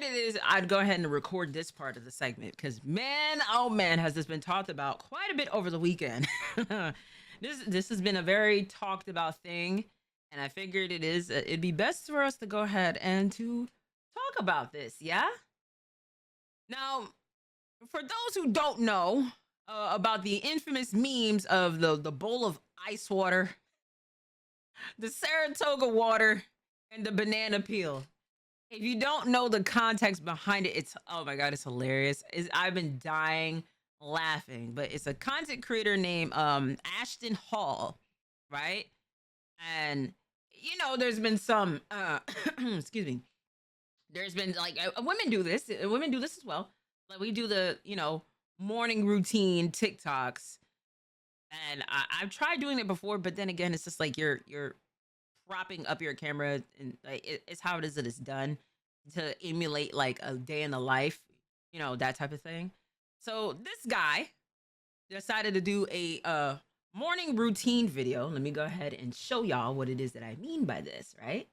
decided is I'd go ahead and record this part of the segment because man, oh man, has this been talked about quite a bit over the weekend. This has been a very talked about thing, and I figured it'd be best for us to go ahead and to talk about this. Yeah. Now, for those who don't know about the infamous memes of the bowl of ice water, the Saratoga water, and the banana peel. If you don't know the context behind it, it's oh my god, it's hilarious. I've been dying laughing, but it's a content creator named Ashton Hall, right? And you know, there's been some excuse me. There's been like women do this. Women do this as well. Like we do the morning routine TikToks, and I've tried doing it before, but then again, it's just like you're propping up your camera and like it's how it is that it's done to emulate like a day in the life, that type of thing. So this guy decided to do a morning routine video. Let me go ahead and show y'all what it is that I mean by this, right?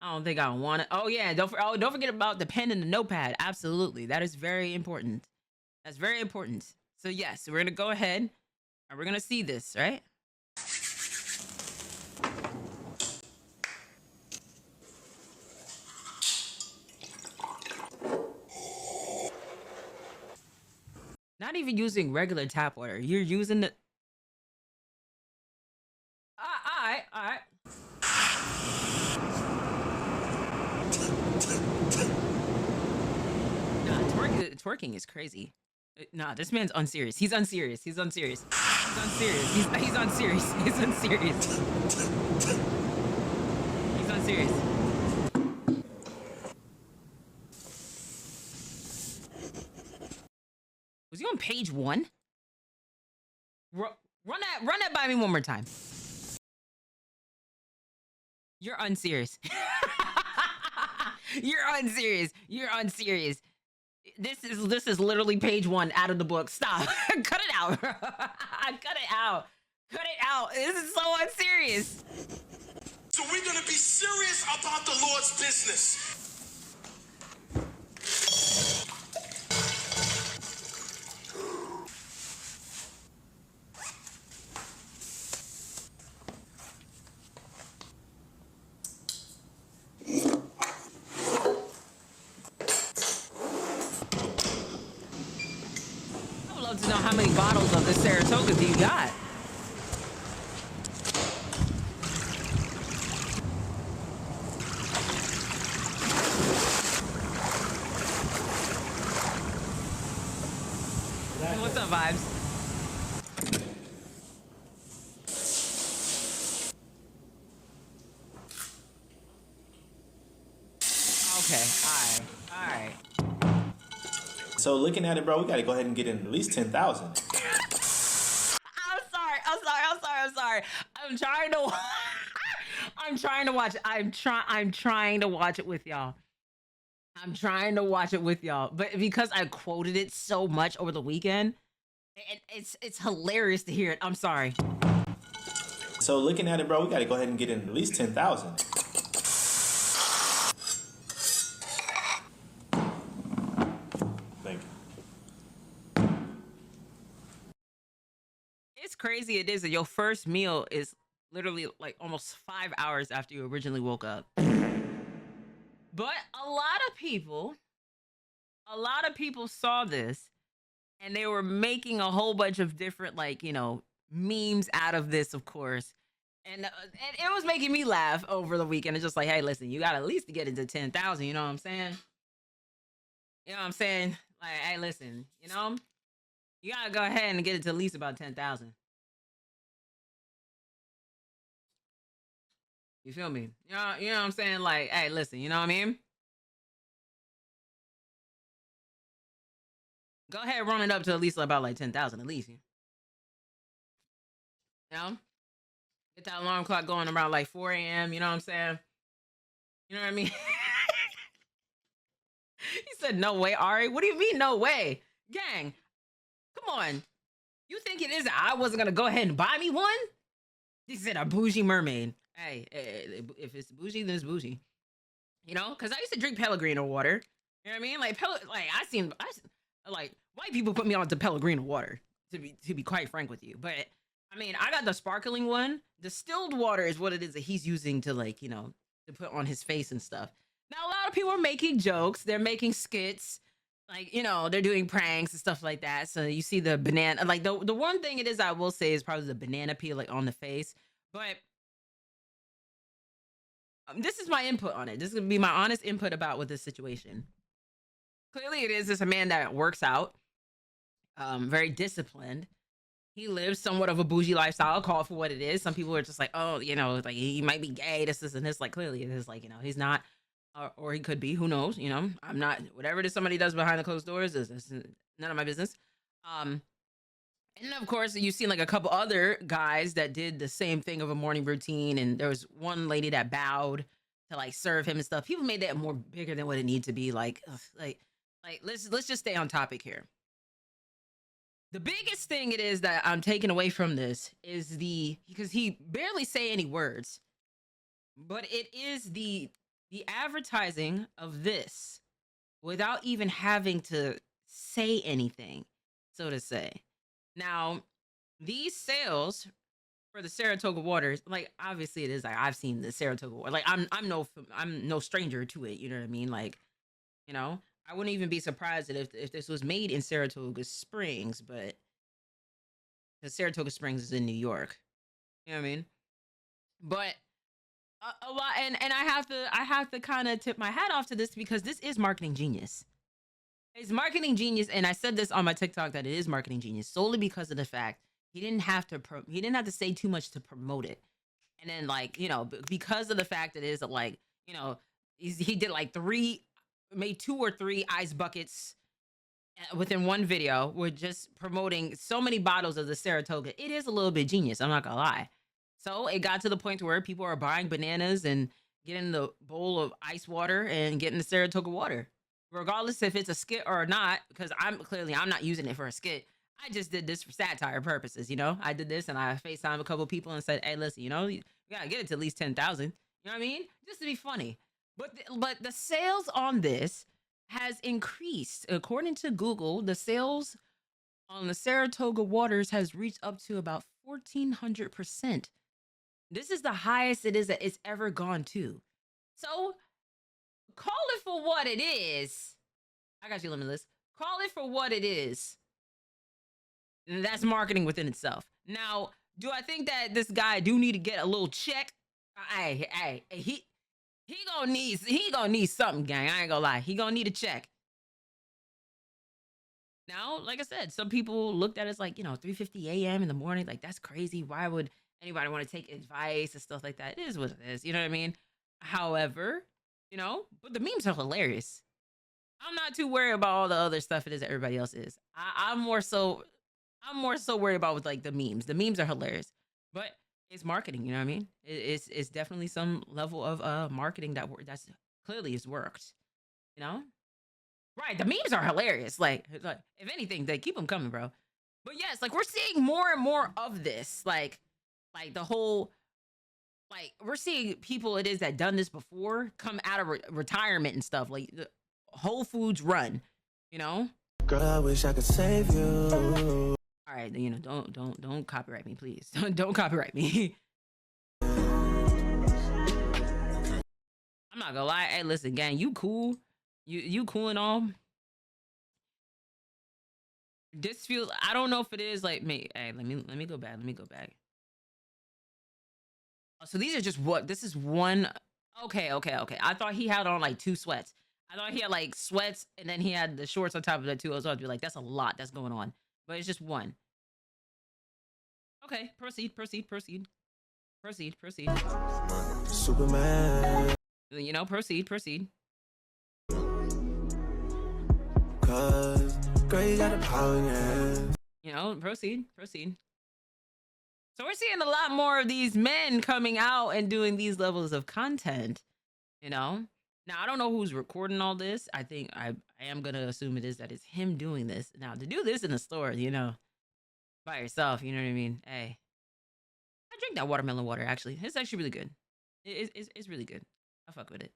I don't think I want to. Oh yeah, don't forget about the pen and the notepad. Absolutely, that is very important. That's very important. So yes, we're gonna go ahead and we're gonna see this, right? Not even using regular tap water. You're using the. All right. Nah, twerking is crazy. Nah, this man's unserious. He's unserious. He's unserious. He's unserious. He's unserious. He's unserious. He's unserious. Was he on page 1? Run that by me one more time. You're unserious. You're unserious. You're unserious. This is literally page 1 out of the book. Stop. Cut it out. Cut it out. Cut it out. This is so unserious. So we're gonna be serious about the Lord's business. To know how many bottles of this Saratoga do you got? Hey, what's up, vibes? Okay, all right. So looking at it, bro, we got to go ahead and get in at least 10,000. I'm sorry. I'm trying to watch it. I'm trying to watch it with y'all. But because I quoted it so much over the weekend, it's hilarious to hear it. I'm sorry. So looking at it, bro, we got to go ahead and get in at least 10,000. Crazy it is that your first meal is literally like almost 5 hours after you originally woke up. But a lot of people saw this and they were making a whole bunch of different memes out of this, of course. And it was making me laugh over the weekend. It's just like, hey, listen, you got at least to get into 10,000, you know what I'm saying? Like, hey, listen, you gotta go ahead and get it to at least about 10,000. You feel me? You know what I'm saying? Like, hey, listen, you know what I mean? Go ahead, run it up to at least about like 10,000 at least. Get that alarm clock going around like 4 a.m. You know what I'm saying? You know what I mean? He said, no way, Ari. What do you mean, no way? Gang, come on. You think it is that I wasn't going to go ahead and buy me one? He said, a bougie mermaid. Hey, if it's bougie, then it's bougie. You know, because I used to drink Pellegrino water. You know what I mean? Like, like white people put me on to Pellegrino water. To be quite frank with you, but I mean, I got the sparkling one. Distilled water is what it is that he's using to like, to put on his face and stuff. Now, a lot of people are making jokes. They're making skits. Like, they're doing pranks and stuff like that. So you see the banana. Like the one thing it is I will say is probably the banana peel like on the face. But this is my input on it. This is gonna be my honest input about with this situation. Clearly, it is just a man that works out, very disciplined. He lives somewhat of a bougie lifestyle, call it for what it is. Some people are just like, oh, like he might be gay, this, and this. Like, clearly, it is like, he's not, or he could be. Who knows? I'm not. Whatever it is somebody does behind the closed doors is none of my business. And of course, you've seen like a couple other guys that did the same thing of a morning routine, and there was one lady that bowed to like serve him and stuff. People made that more bigger than what it needs to be. Like, let's just stay on topic here. The biggest thing it is that I'm taking away from this is because he barely say any words, but it is the advertising of this without even having to say anything, so to say. Now, these sales for the Saratoga waters, like obviously it is like I've seen the Saratoga water. Like I'm no stranger to it. You know what I mean? Like, I wouldn't even be surprised if this was made in Saratoga Springs, but because Saratoga Springs is in New York. You know what I mean? But a lot, and I have to kind of tip my hat off to this because this is marketing genius. It's marketing genius, and I said this on my TikTok that it is marketing genius solely because of the fact he didn't have to say too much to promote it, and then like because of the fact that it is like he did like made 2 or 3 ice buckets within one video. We're just promoting so many bottles of the Saratoga. It is a little bit genius. I'm not gonna lie. So it got to the point where people are buying bananas and getting the bowl of ice water and getting the Saratoga water regardless if it's a skit or not, because I'm not using it for a skit. I just did this for satire purposes. I did this and I FaceTime a couple people and said, hey, listen, you gotta get it to at least 10,000. You know what I mean? Just to be funny. But the sales on this has increased. According to Google, the sales on the Saratoga waters has reached up to about 1,400%. This is the highest it's ever gone to. So call it for what it is. I got you, Limitless. Call it for what it is. And that's marketing within itself. Now, do I think that this guy do need to get a little check? Hey, he gonna need something, gang. I ain't gonna lie. He gonna need a check. Now, like I said, some people looked at it as like, 3:50 a.m. in the morning. Like, that's crazy. Why would anybody want to take advice and stuff like that? It is what it is. You know what I mean? However, but the memes are hilarious. I'm not too worried about all the other stuff it is that everybody else is. I'm more so worried about with like the memes. The memes are hilarious, but it's marketing. You know what I mean? It's definitely some level of marketing that's clearly has worked. Right? The memes are hilarious. Like if anything, they keep them coming, bro. But yes, like we're seeing more and more of this. Like the whole. Like we're seeing people it is that done this before come out of retirement and stuff like the Whole Foods run, Girl, I wish I could save you. All right, don't copyright me, please. Don't copyright me. I'm not gonna lie. Hey, listen, gang, you cool, you cool and all. This feels. I don't know if it is like me. Hey, let me go back. Let me go back. So these are just this is one. Okay. I thought he had on like 2 sweats. I thought he had like sweats and then he had the shorts on top of that too. So I'd be like, that's a lot that's going on. But it's just one. Okay, proceed. Superman. Proceed. Cause girl, you got a power, yeah. Proceed. So we're seeing a lot more of these men coming out and doing these levels of content, Now, I don't know who's recording all this. I think I am going to assume it is that it's him doing this. Now, to do this in the store, by yourself, you know what I mean? Hey, I drink that watermelon water, actually. It's actually really good. It's really good. I fuck with it.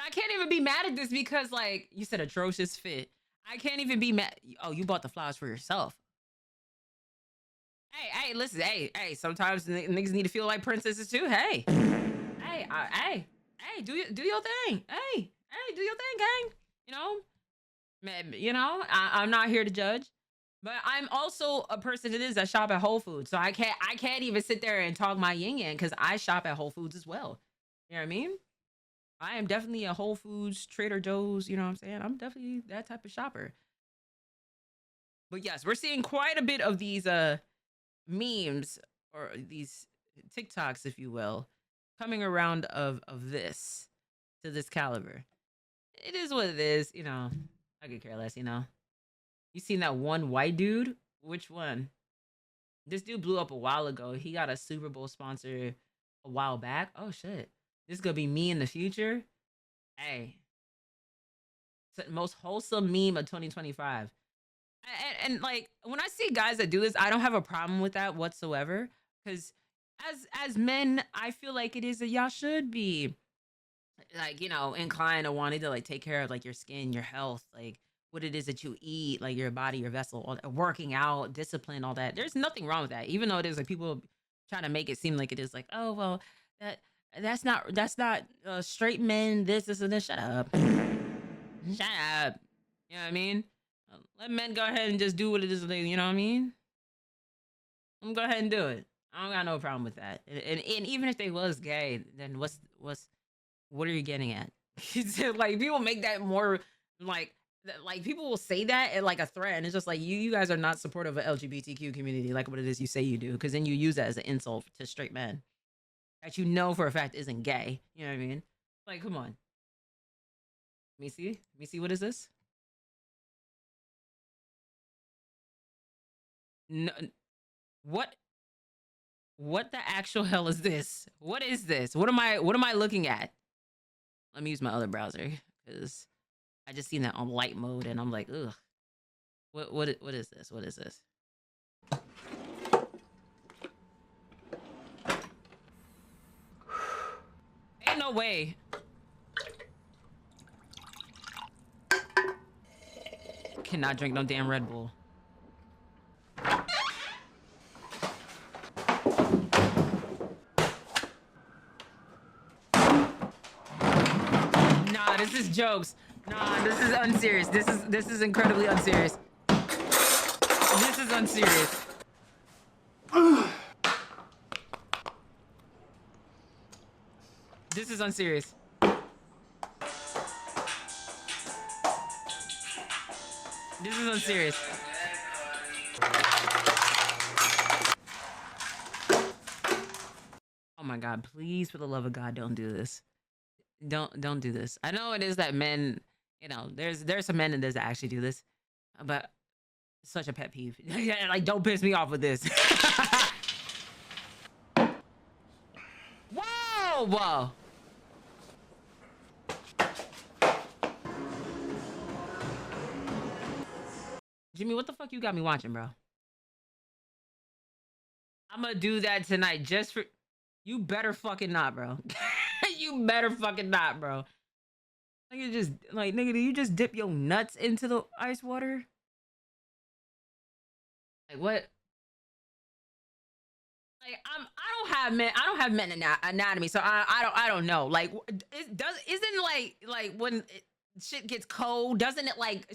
I can't even be mad at this because, like, you said atrocious fit. I can't even be mad. Oh, you bought the flowers for yourself. Hey, listen, hey. Sometimes niggas need to feel like princesses too. Hey, do your thing. Hey, do your thing, gang. You know, man. You know, I'm not here to judge, but I'm also a person that shop at Whole Foods, so I can't even sit there and talk my yin yang because I shop at Whole Foods as well. You know what I mean? I am definitely a Whole Foods, Trader Joe's. You know what I'm saying? I'm definitely that type of shopper. But yes, we're seeing quite a bit of these memes or these TikToks, if you will, coming around of this to this caliber. It is what it is, you know. I could care less, you know. You seen that one white dude? Which one? This dude blew up a while ago. He got a Super Bowl sponsor a while back. Oh shit. This is gonna be me in the future. Hey. It's the most wholesome meme of 2025. And like when I see guys that do this, I don't have a problem with that whatsoever. Because as men, I feel like it is that y'all should be like, you know, inclined to wanting to like take care of like your skin, your health, like what it is that you eat, like your body, your vessel, all that, working out, discipline, all that. There's nothing wrong with that. Even though it is like people trying to make it seem like it is like, oh well, that that's not straight men, this and this. Shut up. Shut up. You know what I mean? Let men go ahead and just do what it is they, you know what I mean? Let them go ahead and do it. I don't got no problem with that. And even if they was gay, then what are you getting at? Like people make that more like people will say that at like a threat, and it's just like you guys are not supportive of LGBTQ community, like what it is you say you do, because then you use that as an insult to straight men that you know for a fact isn't gay. You know what I mean? Like, come on. Let me see. Let me see. What is this? No, what what the actual hell is this? What is this? What am I looking at? Let me use my other browser because I just seen that on light mode and I'm like, ugh. What is this? What is this? Ain't no way. Cannot drink no damn Red Bull. Nah, this is jokes. Nah, this is unserious. This is incredibly unserious. This is unserious. This is unserious. This is unserious. Oh my God, please, for the love of God, don't do this. Don't do this. I know it is that men, you know, there's some men in this that actually do this, but it's such a pet peeve. Like, don't piss me off with this. Whoa, whoa. Jimmy, what the fuck you got me watching, bro? I'm gonna do that tonight just for you. Better fucking not, bro. You better fucking not, bro. Like you just like nigga, do you just dip your nuts into the ice water? Like what? Like I don't have men anatomy, so I don't know. Like isn't like when shit gets cold, doesn't it like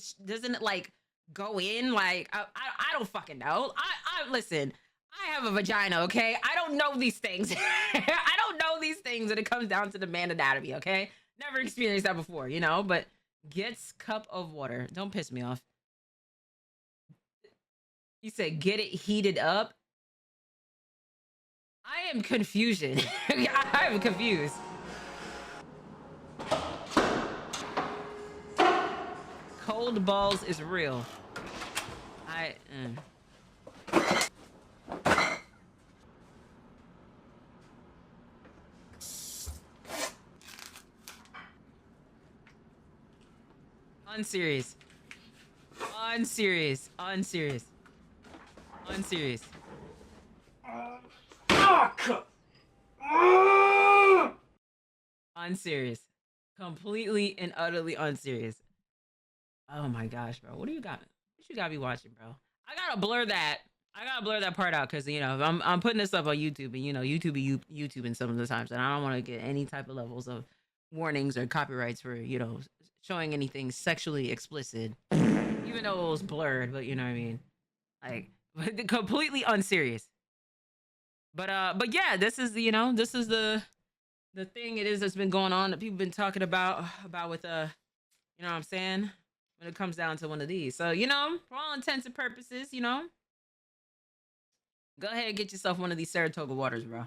go in? Like I don't fucking know. I listen. I have a vagina, okay? I don't know these things. I don't know these things when it comes down to the man anatomy, okay? Never experienced that before, you know? But gets cup of water. Don't piss me off. You said get it heated up. I am confusion. I am confused. Cold balls is real. Unserious. Unserious. Unserious. Unserious. Unserious. Completely and utterly unserious. Oh my gosh, bro. What do you got? What you got me watching, bro? I gotta blur that. I gotta blur that part out because I'm putting this up on YouTube and YouTube be YouTubing some of the times and I don't want to get any type of levels of warnings or copyrights for showing anything sexually explicit, even though it was blurred. But you know what I mean, like completely unserious. But yeah, this is this is the thing it is that's been going on that people been talking about with you know what I'm saying, when it comes down to one of these. So for all intents and purposes, go ahead and get yourself one of these Saratoga waters, bro.